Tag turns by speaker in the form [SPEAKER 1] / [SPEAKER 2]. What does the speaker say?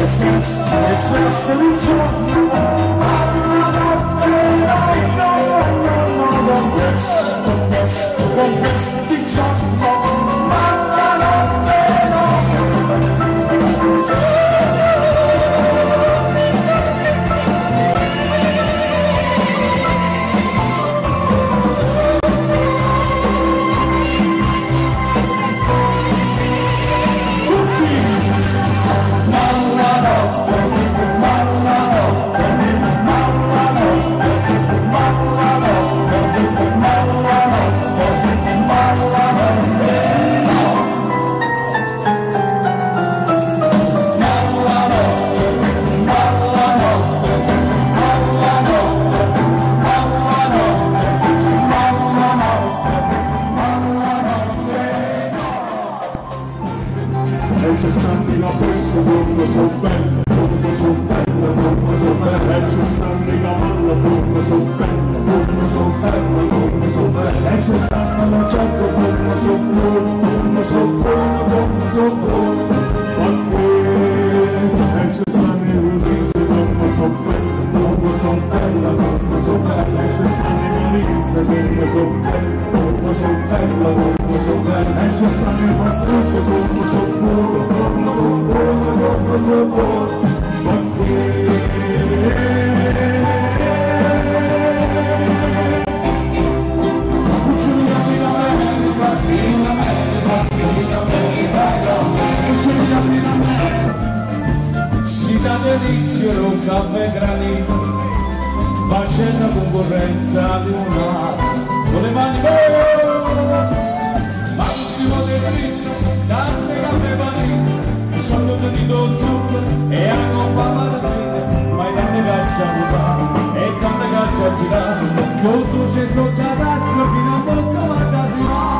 [SPEAKER 1] stress di giorno, ma la notte confess di giorno, ma la notte c'è sangue la posso, come so bella, come so bella, come so bella, c'è sangue la malla, come so bella, come so bella, come so bella, c'è sangue la giacca, come so buona, come so buona, come so buona, ma qui c'è sangue il viso, come so bella, come so bella, come so bella, c'è sangue il viso, come so bella, come so bella, come so bella, c'è sangue il vestito, come so buono, come so buono, come so buono, ma qui si dà delizio un caffè granito, facendo concorrenza di una con le mani massimo delizio, tasse caffè vanito, sono tenuto zucchero e anche un paparazzi, ma i tante caccia a ruotare e tante caccia a girare, tutto c'è sotto la tazza fino a bocca ma